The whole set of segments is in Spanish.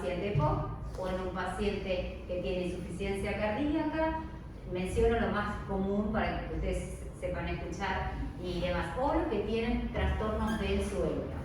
paciente EPOC o en un paciente que tiene insuficiencia cardíaca. Menciono lo más común para que ustedes sepan escuchar y demás, o los que tienen trastornos del sueño.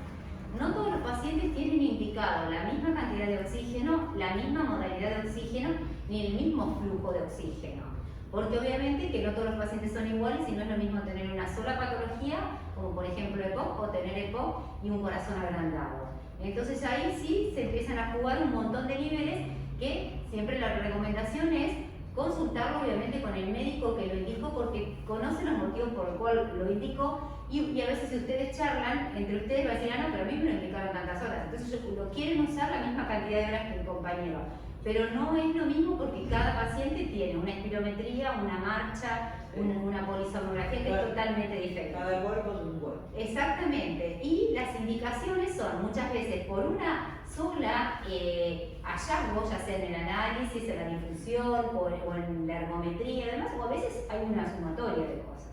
No todos los pacientes tienen indicado la misma cantidad de oxígeno, la misma modalidad de oxígeno, ni el mismo flujo de oxígeno. Porque obviamente que no todos los pacientes son iguales y no es lo mismo tener una sola patología, como por ejemplo EPOC, o tener EPOC y un corazón agrandado. Entonces ahí sí se empiezan a jugar un montón de niveles que siempre la recomendación es consultarlo obviamente con el médico que lo indicó, porque conoce los motivos por los cuales lo indicó y a veces si ustedes charlan entre ustedes va a decir, ah no, pero a mí me lo indicaron tantas horas, entonces lo quieren usar la misma cantidad de horas que el compañero, pero no es lo mismo porque cada paciente tiene una espirometría, una marcha, una polisomnografía que es totalmente diferente. Cada cuerpo es un cuerpo. Exactamente, y las indicaciones son muchas veces por una sola hallazgo, ya sea en el análisis, en la difusión o en la ergometría y demás, o a veces hay una sumatoria de cosas.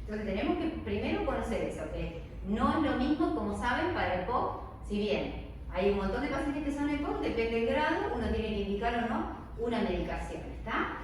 Entonces tenemos que primero conocer eso, que no es lo mismo, como saben, para EPOC, si bien hay un montón de pacientes que son EPOC, depende del grado, uno tiene que indicar o no una medicación, ¿está?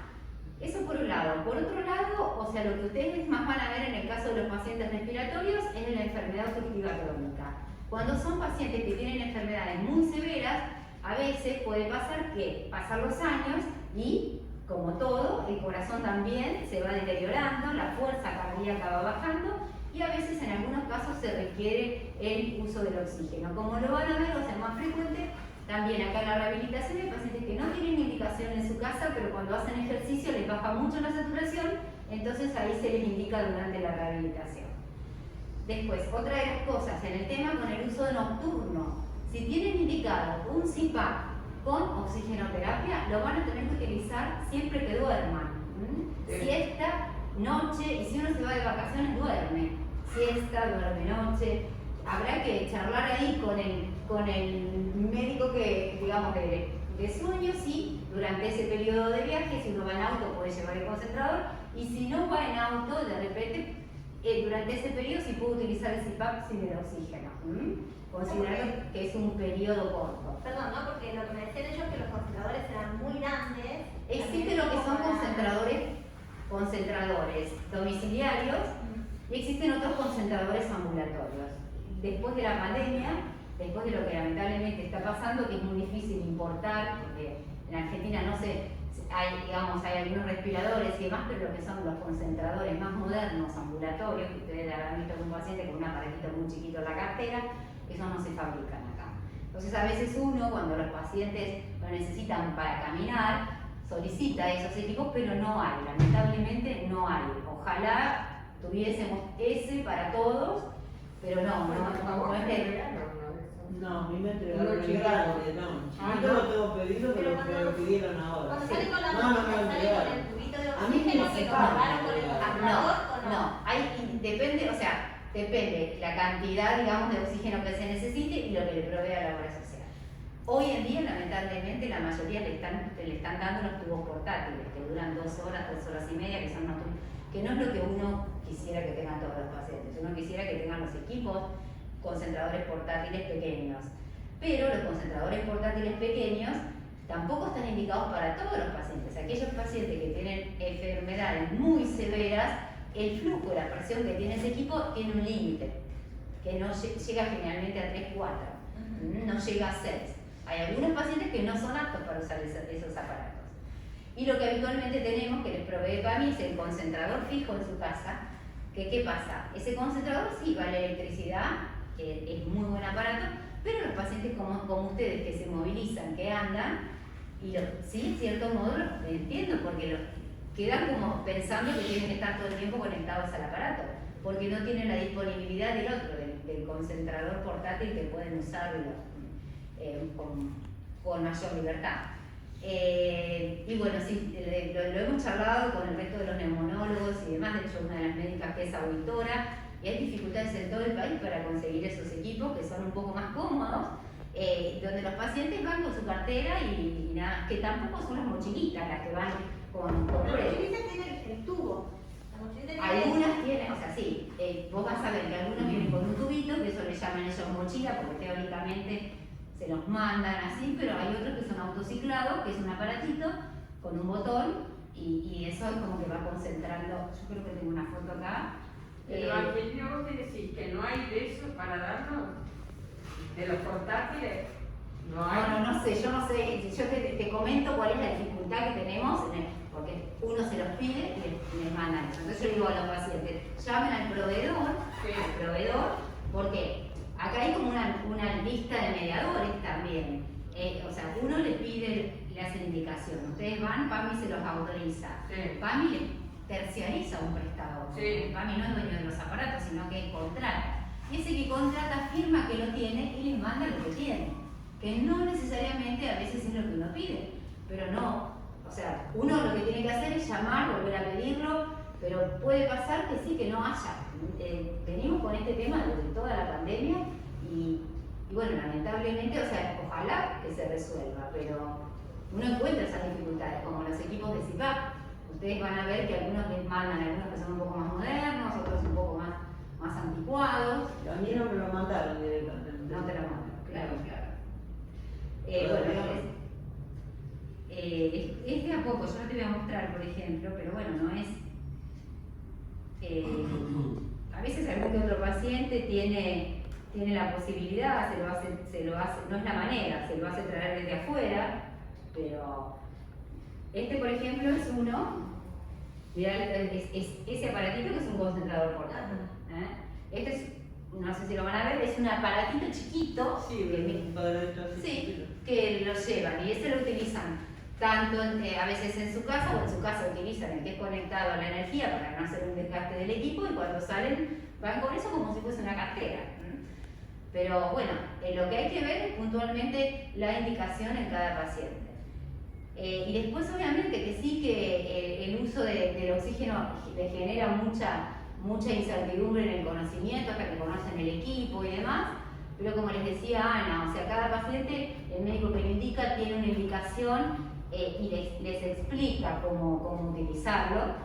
Eso por un lado. Por otro lado, o sea, lo que ustedes más van a ver en el caso de los pacientes respiratorios es la enfermedad obstructiva crónica. Cuando son pacientes que tienen enfermedades muy severas, a veces puede pasar que pasan los años y, como todo, el corazón también se va deteriorando, la fuerza cardíaca va bajando y a veces en algunos casos se requiere el uso del oxígeno. Como lo van a ver, o sea, más frecuente, también acá en la rehabilitación hay pacientes que no tienen indicación en su casa, pero cuando hacen ejercicio les baja mucho la saturación, entonces ahí se les indica durante la rehabilitación. Después, otra de las cosas, en el tema con el uso nocturno, si tienen indicado un CPAP con oxigenoterapia, lo van a tener que utilizar siempre que duerman. Siesta, noche, y si uno se va de vacaciones, duerme. Siesta, duerme noche. Habrá que charlar ahí con el médico que, digamos, de sueño, sí, durante ese periodo de viaje, si uno va en auto puede llevar el concentrador, y si no va en auto, de repente, durante ese periodo sí puede utilizar el CPAP sin el oxígeno. Considerando que es un periodo corto. Perdón, ¿no? Porque lo que me decían ellos es que los concentradores eran muy grandes. Existe lo que son concentradores domiciliarios y existen otros concentradores ambulatorios. Después de la pandemia, después de lo que lamentablemente está pasando, que es muy difícil importar, porque en Argentina no sé, hay algunos respiradores y demás, pero lo que son los concentradores más modernos, ambulatorios, que ustedes habrán visto con un paciente con un aparatito muy chiquito en la cartera, esos no se fabrican acá. Entonces a veces uno, cuando los pacientes lo necesitan para caminar, solicita esos equipos, pero no hay, lamentablemente no hay. Ojalá tuviésemos ese para todos, pero no es de... No, a mí me entregaron el grande, no. Yo lo tengo pedido, pero me lo pidieron ahora. Cuando sale con la No, no me lo sale con entregaron. el tubito de A mí oxígeno me que separan. compraron con el concentrador, ¿o no? Depende, o sea, depende la cantidad, digamos, de oxígeno que se necesite y lo que le provea la obra social. Hoy en día, lamentablemente, la mayoría le están dando los tubos portátiles, que duran 2 horas, 2 horas y media, que son unos tubos, que no es lo que uno quisiera que tengan todos los pacientes. Uno quisiera que tengan los equipos concentradores portátiles pequeños. Pero los concentradores portátiles pequeños tampoco están indicados para todos los pacientes. Aquellos pacientes que tienen enfermedades muy severas, el flujo, la presión que tiene ese equipo tiene un límite, que no llega generalmente a 3-4, no llega a 6. Hay algunos pacientes que no son aptos para usar esos aparatos. Y lo que habitualmente tenemos, que les provee PAMI, es el concentrador fijo en su casa, que ¿qué pasa? Ese concentrador sí vale electricidad, que es muy buen aparato, pero los pacientes como ustedes que se movilizan, que andan, y sí, en cierto modo los entiendo, porque los quedan como pensando que tienen que estar todo el tiempo conectados al aparato, porque no tienen la disponibilidad del otro, del concentrador portátil que pueden usarlo con mayor libertad. Y bueno, sí, lo hemos charlado con el resto de los neumonólogos y demás, de hecho una de las médicas que es auditora, y hay dificultades en todo el país para conseguir esos equipos que son un poco más cómodos, donde los pacientes van con su cartera y nada, que tampoco son las mochilitas las que van con La mochilita tiene el tubo. Algunas tienen, o sea, sí, vos vas a ver que algunos vienen con un tubito, que eso le llaman ellos mochila, porque teóricamente se los mandan así, pero hay otros que motociclado, que es un aparatito con un botón, y eso es como que va concentrando. Yo creo que tengo una foto acá. Pero Angelina, vos me decís que no hay de eso para darnos, de los portátiles, no hay. No sé, yo no sé, yo te comento cuál es la dificultad que tenemos, porque uno se los pide y les mandan. Entonces yo digo a los pacientes, llamen al proveedor, porque acá hay como una lista de mediadores también. O sea, uno le pide, le hace la indicación, ustedes van, PAMI se los autoriza. Sí. PAMI le terciariza un prestador. Sí. PAMI no es dueño de los aparatos, sino que contrata. Y ese que contrata firma que lo tiene y les manda lo que tiene. Que no necesariamente a veces es lo que uno pide, pero no. O sea, uno lo que tiene que hacer es llamar, volver a pedirlo, pero puede pasar que sí, que no haya. Venimos con este tema desde toda la pandemia y bueno, lamentablemente, o sea, ojalá que se resuelva, pero uno encuentra esas dificultades, como los equipos de CIPAP. Ustedes van a ver que algunos les mandan, algunos que son un poco más modernos, otros un poco más anticuados. A mí no me lo mandaron directamente. No te lo mandan, claro. Es de a poco, yo no te voy a mostrar, por ejemplo, pero bueno, no es. A veces algún que otro paciente tiene la posibilidad, se lo hace, no es la manera, se lo hace traer desde afuera, pero este, por ejemplo, es uno, mirá, ese aparatito que es un concentrador portátil. Este es, no sé si lo van a ver, es un aparatito chiquito. Sí, un cuadradito así. Sí, que lo llevan y ese lo utilizan tanto a veces en su casa, o en su casa utilizan el que es conectado a la energía para no hacer un desgaste del equipo, y cuando salen van con eso como si fuese una cartera. Pero bueno, lo que hay que ver es puntualmente la indicación en cada paciente. Y después obviamente que sí que el uso del oxígeno le genera mucha incertidumbre en el conocimiento hasta que conocen el equipo y demás, pero como les decía Ana, o sea, cada paciente, el médico que lo indica tiene una indicación y les explica cómo utilizarlo,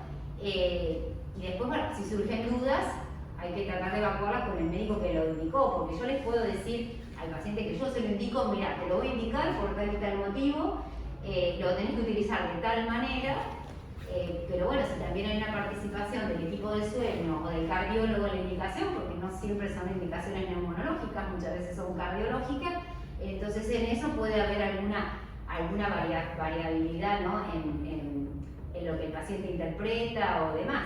y después, bueno, si surgen dudas, hay que tratar de evacuarlas con el médico que lo indicó, porque yo les puedo decir al paciente que yo se lo indico, mira, te lo voy a indicar por tal y tal motivo, lo tenés que utilizar de tal manera, pero bueno, si también hay una participación del equipo de sueño o del cardiólogo en la indicación, porque no siempre son indicaciones neumonológicas, muchas veces son cardiológicas, entonces en eso puede haber alguna variabilidad, ¿no? en lo que el paciente interpreta o demás.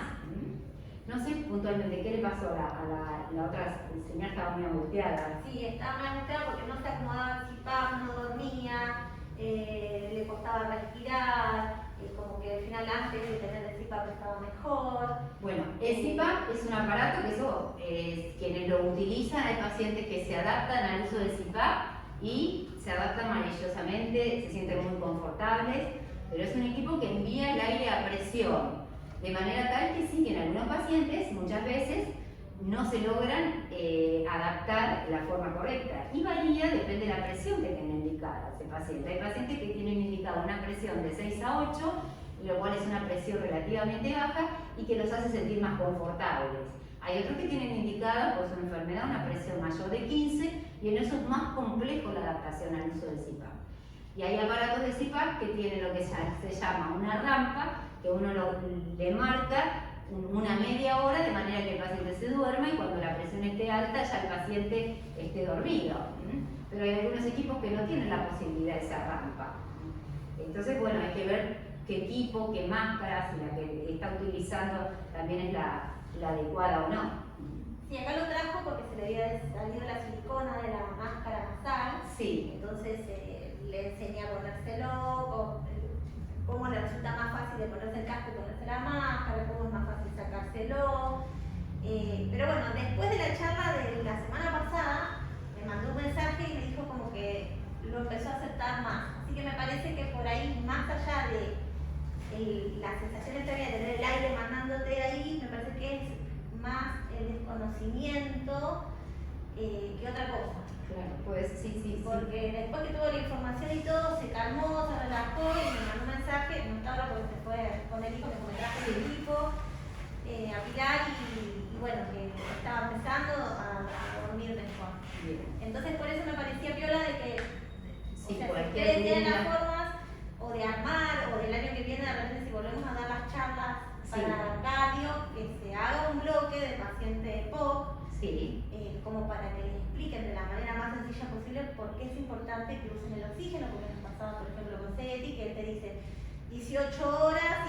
No sé puntualmente qué le pasó a la otra señora, estaba muy angustiada. Sí, estaba muy angustiada porque no se acomodaba el CPAP, no dormía, le costaba respirar, como que al final antes de tener el CPAP estaba mejor. Bueno, el CPAP es un aparato que eso, quienes lo utilizan, hay pacientes que se adaptan al uso del CPAP y se adaptan maravillosamente, se sienten muy confortables, pero es un equipo que envía el aire a presión. De manera tal que sí, que en algunos pacientes muchas veces no se logran adaptar de la forma correcta. Y varía, depende de la presión que tenga indicada ese paciente. Hay pacientes que tienen indicada una presión de 6 a 8, lo cual es una presión relativamente baja y que los hace sentir más confortables. Hay otros que tienen indicada por su enfermedad una presión mayor de 15 y en eso es más complejo la adaptación al uso del CPAP. Y hay aparatos de CPAP que tienen lo que se llama una rampa, que uno le marca una media hora de manera que el paciente se duerma y cuando la presión esté alta ya el paciente esté dormido. Pero hay algunos equipos que no tienen la posibilidad de esa rampa. Entonces, bueno, hay que ver qué equipo, qué máscara, si la que está utilizando también es la adecuada o no. Sí, acá lo trajo porque se le había salido la silicona de la máscara nasal. Sí. Entonces le enseñé a ponérselo, cómo le resulta más fácil de ponerse el casco y ponerse la máscara, cómo es más fácil sacárselo. Pero bueno, después de la charla de la semana pasada, me mandó un mensaje y me dijo como que lo empezó a aceptar más. Así que me parece que por ahí, más allá de la sensación de tener el aire mandándote ahí, me parece que es más el desconocimiento que otra cosa. Claro, pues sí. Porque después que tuvo la información y todo, se calmó, se relajó y me mandó un mensaje, no estaba porque se fue con el hijo, me comentaste el hijo, a Pilar y bueno, que estaba empezando a dormir mejor. Bien. Entonces por eso me parecía piola de que Sí, o sea, si cualquier ustedes tienen duda. las formas, para cardio, que se haga un bloque de paciente POC, Sí. como para que les expliquen de la manera más sencilla posible por qué es importante que usen el oxígeno, porque nos pasaba, por ejemplo, con Seti, que él te dice 18 horas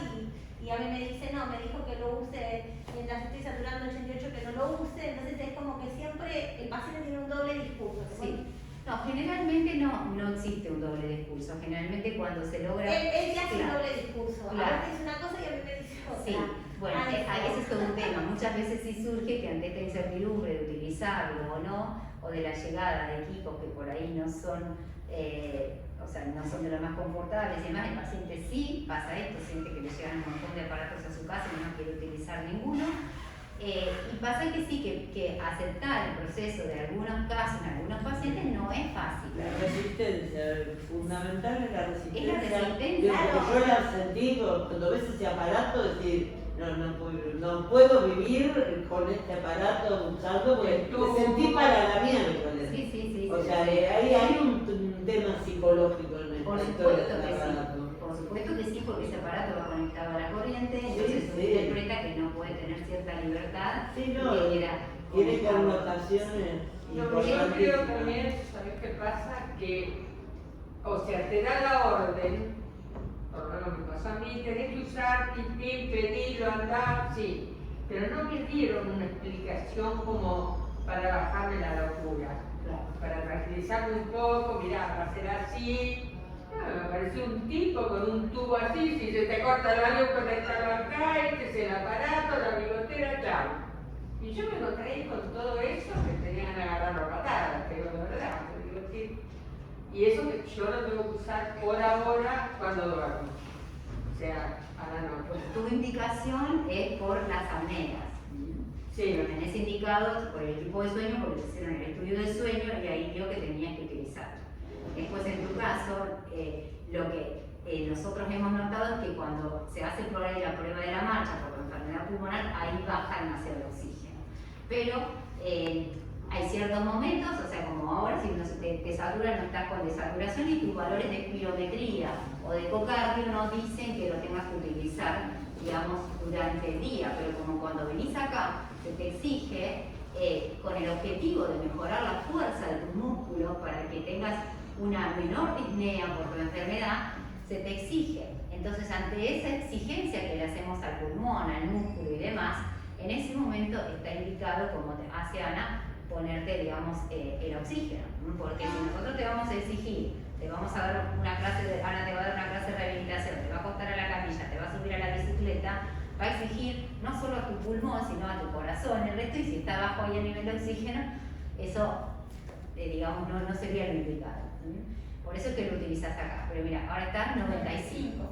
y a mí me dice, no, me dijo que lo use mientras estoy saturando 88, que no lo use, entonces es como que siempre el paciente tiene un doble discurso. Sí. No, generalmente no existe un doble discurso. Generalmente cuando se logra... Él ya hace un Claro. doble discurso. Claro. A veces dice una cosa y a mí me dice otra. Sí, bueno, ese es todo un tema. Muchas veces sí surge que ante esta incertidumbre de utilizarlo o no, o de la llegada de equipos que por ahí no son, o sea, no son de los más confortables y demás, el paciente sí pasa esto, siente que le llegan un montón de aparatos a su casa y no quiere utilizar ninguno. Y pasa que sí, que aceptar el proceso de algunos casos en algunos pacientes no es fácil. La resistencia, fundamental es la resistencia. Es la resistencia, Digo, claro. porque yo la sentí cuando ves ese aparato, decir, no puedo vivir con este aparato usando porque me sentí para la miércoles. Sí. O sea, ahí hay un tema psicológico en Por esta supuesto historia que del sí. aparato. Por supuesto que sí, porque ese aparato va conectado a la corriente, entonces Sí, uno sí. interpreta que no puede tener cierta libertad. Sí, no, que quiera tiene conectarlo. connotaciones Lo que yo creo importantísimas. también, ¿sabes qué pasa? Que, o sea, te da la orden, por lo menos me pasó a mí, tenés que usar, pipí, pedirlo, andar, sí, pero no me dieron una explicación como para bajarme la locura, Claro. para tranquilizarme un poco, mirá, va a ser así. Me apareció un tipo con un tubo así, si se te corta la luz, conectalo acá, este es el aparato, la bigotera, chao. Y yo me encontré ahí con todo eso que tenían que agarrarlo a patadas, pero de verdad, te digo que... Y eso que yo lo tengo que usar por ahora cuando duermo. O sea, a la noche. Tu indicación es por las apneas. Sí. Lo tenés indicado por el tipo de sueño, porque te hicieron el estudio del sueño y ahí vio que tenías que utilizarlo. Después, en tu caso, lo que nosotros hemos notado es que cuando se hace por ahí la prueba de la marcha por enfermedad pulmonar, ahí baja demasiado el oxígeno. Pero hay ciertos momentos, o sea, como ahora, si no se te satura, no estás con desaturación y tus valores de espirometría o de ecocardio no dicen que lo tengas que utilizar, digamos, durante el día. Pero como cuando venís acá, se te exige, con el objetivo de mejorar la fuerza de tus músculos para que tengas una menor disnea por tu enfermedad, se te exige. Entonces, ante esa exigencia que le hacemos al pulmón, al músculo y demás, en ese momento está indicado, como te hace Ana, ponerte, digamos, el oxígeno. Porque si nosotros te vamos a exigir, te vamos a dar una clase, Ana te va a dar una clase de rehabilitación, te va a acostar a la camilla, te va a subir a la bicicleta, va a exigir no solo a tu pulmón, sino a tu corazón, el resto, y si está bajo ahí el nivel de oxígeno, eso, digamos, no sería lo indicado. Por eso es que lo utilizas acá. Pero mira, ahora estás 95.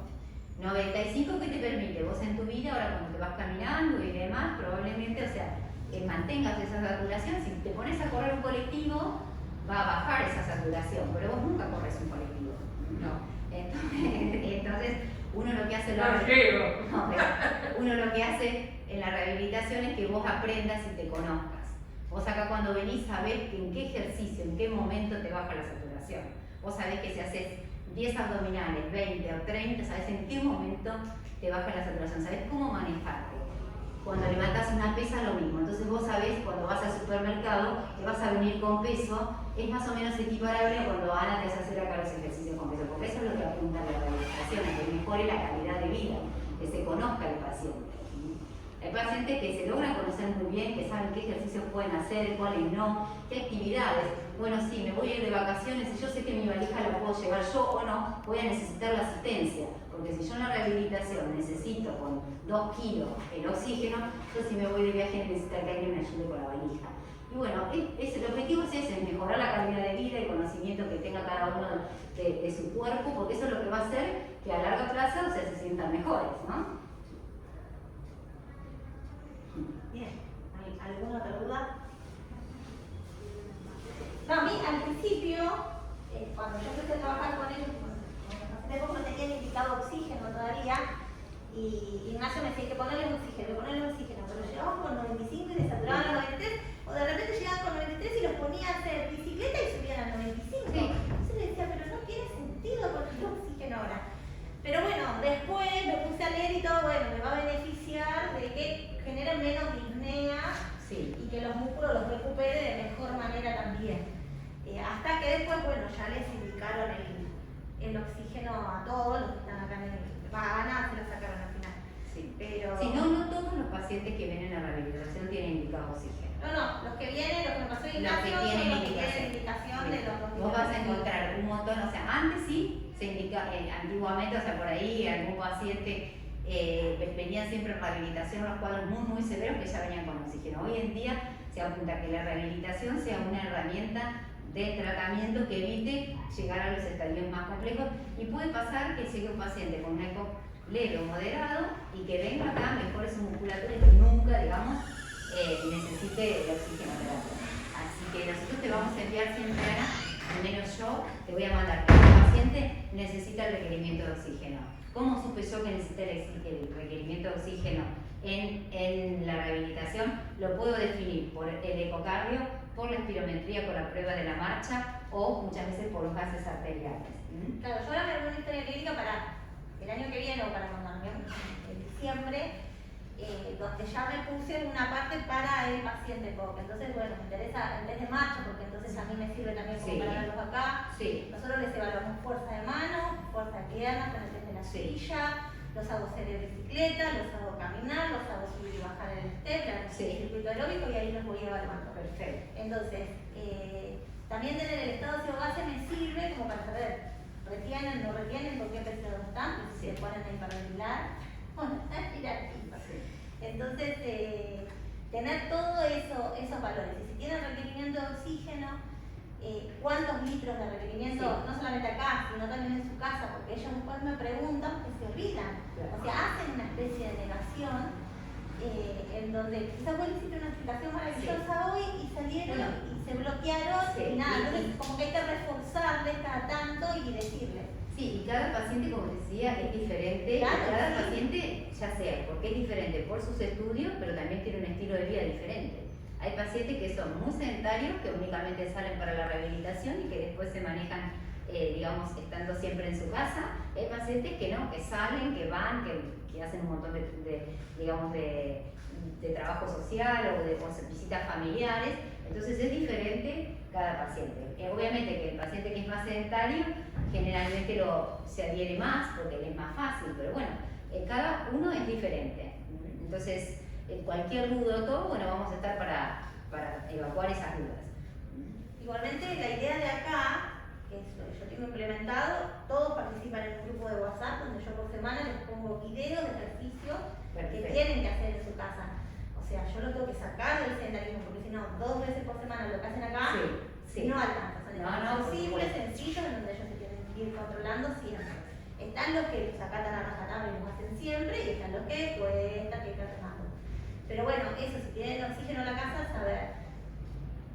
95 que te permite vos en tu vida, ahora cuando te vas caminando y demás, probablemente, o sea, que mantengas esa saturación. Si te pones a correr un colectivo, va a bajar esa saturación, pero vos nunca corres un colectivo. No. Entonces uno lo que hace uno lo que hace en la rehabilitación es que vos aprendas y te conozcas. Vos acá cuando venís sabés que en qué ejercicio, en qué momento te baja la saturación. Vos sabés que si haces 10 abdominales, 20 o 30, sabés en qué momento te baja la saturación, sabés cómo manejarte. Cuando levantás una pesa lo mismo, entonces vos sabés cuando vas al supermercado que vas a venir con peso, es más o menos equiparable a cuando Ana te hace hacer acá los ejercicios con peso, porque eso es lo que apunta a la rehabilitación, a que mejore la calidad de vida, que se conozca el paciente. Hay pacientes que se logran conocer muy bien, que saben qué ejercicios pueden hacer, cuáles no, qué actividades. Bueno, sí, me voy a ir de vacaciones y yo sé que mi valija la puedo llevar yo o no, voy a necesitar la asistencia. Porque si yo en la rehabilitación necesito con 2 kilos el oxígeno, yo si me voy de viaje necesito que alguien me ayude con la valija. Y bueno, el objetivo es ese, mejorar la calidad de vida y conocimiento que tenga cada uno de su cuerpo, porque eso es lo que va a hacer que a largo plazo se sientan mejores, ¿no? Bien, ¿hay alguna otra duda? No, a mí al principio, cuando yo empecé a trabajar con ellos, no tenían indicado oxígeno todavía, y Ignacio me decía que ponerle oxígeno, pero llegaban con 95 y desaturaban a 93, o de repente llegaban con 93 y los ponía a hacer bicicleta y subían a 95. Sí. Entonces le decía, pero no tiene sentido ponerle oxígeno ahora. Pero bueno, después me puse a leer y todo, bueno, me va a beneficiar de que genere menos disnea Sí. y que los músculos los recupere de mejor manera también. Hasta que después, bueno, ya les indicaron el oxígeno a todos los que están acá en el Bahana, se lo sacaron al final. Sí. Pero Si no, no todos los pacientes que vienen a rehabilitación tienen indicado oxígeno. no, los que vienen, los que me pasó Los que Ignacio, son tienen los que indicación. tienen indicación de los Vos vas a encontrar un montón, o sea, antes sí se indica, antiguamente, o sea, por ahí algún paciente venían siempre en rehabilitación los cuadros muy severos que ya venían con oxígeno. Hoy en día se apunta a que la rehabilitación sea una herramienta de tratamiento que evite llegar a los estadios más complejos y puede pasar que llegue un paciente con un ECO leve o moderado y que venga acá, mejore su musculatura y que nunca, digamos, necesite la oxigenoterapia. Así que nosotros te vamos a enviar siempre, Ana, al menos yo te voy a mandar que el paciente necesita el requerimiento de oxígeno. ¿Cómo supe yo que necesita el requerimiento de oxígeno en la rehabilitación? Lo puedo definir por el ecocardio, por la espirometría, por la prueba de la marcha o muchas veces por los gases arteriales. Claro, yo ahora me hago una historia clínica para el año que viene o para cuando arranquemos en diciembre, donde ya me puse una parte para el paciente COVID. Entonces, bueno, me interesa el test de marcha porque entonces a mí me sirve también como para verlos acá. Sí. Nosotros les evaluamos fuerza de mano, fuerza de piernas con el test de la silla, los hago hacer de bicicleta, los hago caminar, los hago subir y bajar el step, el circuito aeróbico y ahí los voy evaluando. Perfecto. Entonces, también tener el estado óseo-base me sirve como para saber, retienen, no retienen, por qué peso están, si se ponen a hiperventilar o no están hiperactivos. Entonces, tener todos esos valores. Y si tienen requerimiento de oxígeno, cuántos litros de requerimiento, no solamente acá, sino también en su casa, porque ellos después me preguntan que se olvidan. O sea, hacen una especie de negación en donde quizás vos le hiciste una explicación maravillosa hoy y salieron y se bloquearon y nada. Entonces, como que hay que reforzarles cada tanto y decirles. Sí, y cada paciente, como decía, es diferente. Claro, Cada sí. paciente, ya sea porque es diferente por sus estudios, pero también tiene un estilo de vida diferente. Hay pacientes que son muy sedentarios, que únicamente salen para la rehabilitación y que después se manejan, digamos, estando siempre en su casa. Hay pacientes que no, que salen, que van, que hacen un montón de trabajo social o de visitas familiares. Entonces es diferente cada paciente. Obviamente que el paciente que es más sedentario generalmente se adhiere más porque le es más fácil, pero bueno, cada uno es diferente. Entonces, cualquier duda o todo, bueno, vamos a estar para evacuar esas dudas. Igualmente, la idea de acá, que es lo que yo tengo implementado, todos participan en un grupo de WhatsApp donde yo por semana les pongo videos de ejercicios que tienen que hacer en su casa. O sea, yo los tengo que sacar del sedentarismo porque si no, 2 veces por semana lo que hacen acá no alcanza. Son ejercicios simples, sencillos, en donde ellos se tienen que ir controlando siempre. Están los que los acatan a rajatabla y los hacen siempre, y están los que cuesta, que hay que remando. Pero bueno, eso, si tienen oxígeno en la casa, saber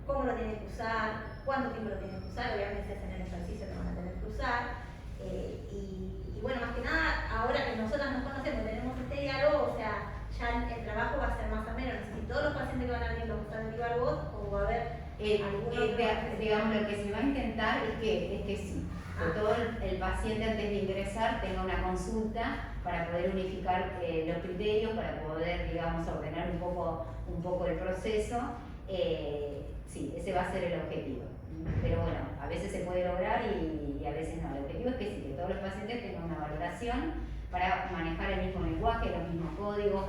cómo lo tienen que usar, cuánto tiempo lo tienen que usar, obviamente si hacen el ejercicio lo van a tener que usar. Y bueno, más que nada, ahora que nosotras nos conocemos, tenemos este diálogo, o sea, ya el trabajo va a ser más o menos, no sé si todos los pacientes que van a venir los vas a derivar vos, o va a haber digamos, lo que se va a intentar es que sí, que todo el paciente antes de ingresar tenga una consulta para poder unificar los criterios, para poder, digamos, ordenar un poco el proceso. Sí, ese va a ser el objetivo. Pero bueno, a veces se puede lograr y a veces no. El objetivo es que sí, que todos los pacientes tengan una valoración para manejar el mismo lenguaje, los mismos códigos,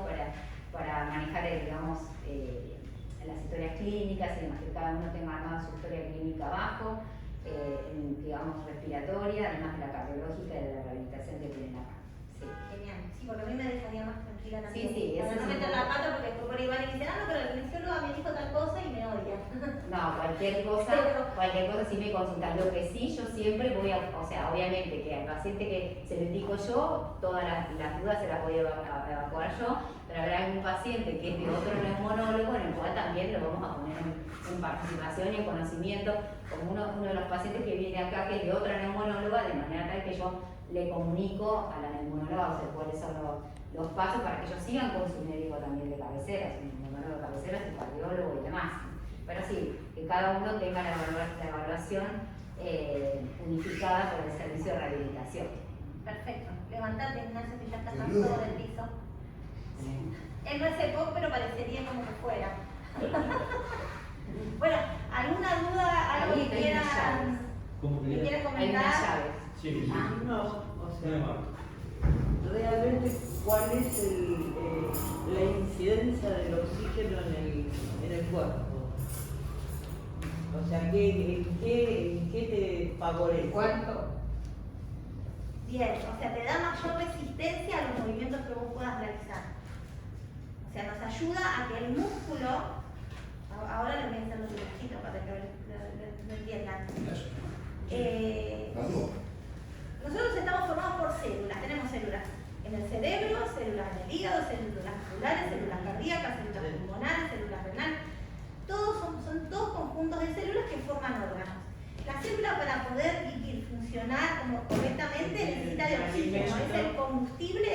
para manejar, digamos, las historias clínicas y demás, que cada uno tenga armada su historia clínica abajo, digamos, respiratoria, además de la cardiológica y de la rehabilitación que tienen acá. Sí. Genial, sí, porque a mí me dejaría más tranquila también. Sí, para no meter la pata porque después por ahí van y dicen, no, pero el kinesiólogo me dijo tal cosa y me odia. No, cualquier cosa sí me consultan. Lo que sí, yo siempre voy o sea, obviamente que al paciente que se lo indico yo, todas las dudas se las voy a evacuar yo, pero habrá algún paciente que es de otro neumonólogo en el cual también lo vamos a poner en participación y en conocimiento, como uno de los pacientes que viene acá que es de otra neumonóloga, de manera tal que yo le comunico a la neumonóloga, o sea, cuáles son los pasos para que ellos sigan con su médico también de cabecera, su neumonólogo de cabecera, su cardiólogo y demás. Pero sí, que cada uno tenga la evaluación unificada por el servicio de rehabilitación. Perfecto. Levantate, Ignacio, que ya estás cansado del piso. Él no es EPOC, pero parecería como que fuera. Bueno, ¿alguna duda, algo Ahí que hay unas quieran, llaves. ¿Cómo que que? quieran Hay unas comentar? llaves. Sí. Ah. No, o sea, realmente cuál es la incidencia del oxígeno en el cuerpo. O sea, ¿en qué te favorece? ¿Cuánto? Bien, o sea, te da mayor resistencia a los movimientos que vos puedas realizar. O sea, nos ayuda a que el músculo, ahora le voy a hacer los dibujitos para que lo entiendan. Nosotros estamos formados por células, tenemos células en el cerebro, células en el hígado, células musculares, células cardíacas, células pulmonares, células renales. Todos son todos conjuntos de células que forman órganos. La célula, para poder vivir, funcionar como correctamente, necesita de oxígeno, es el combustible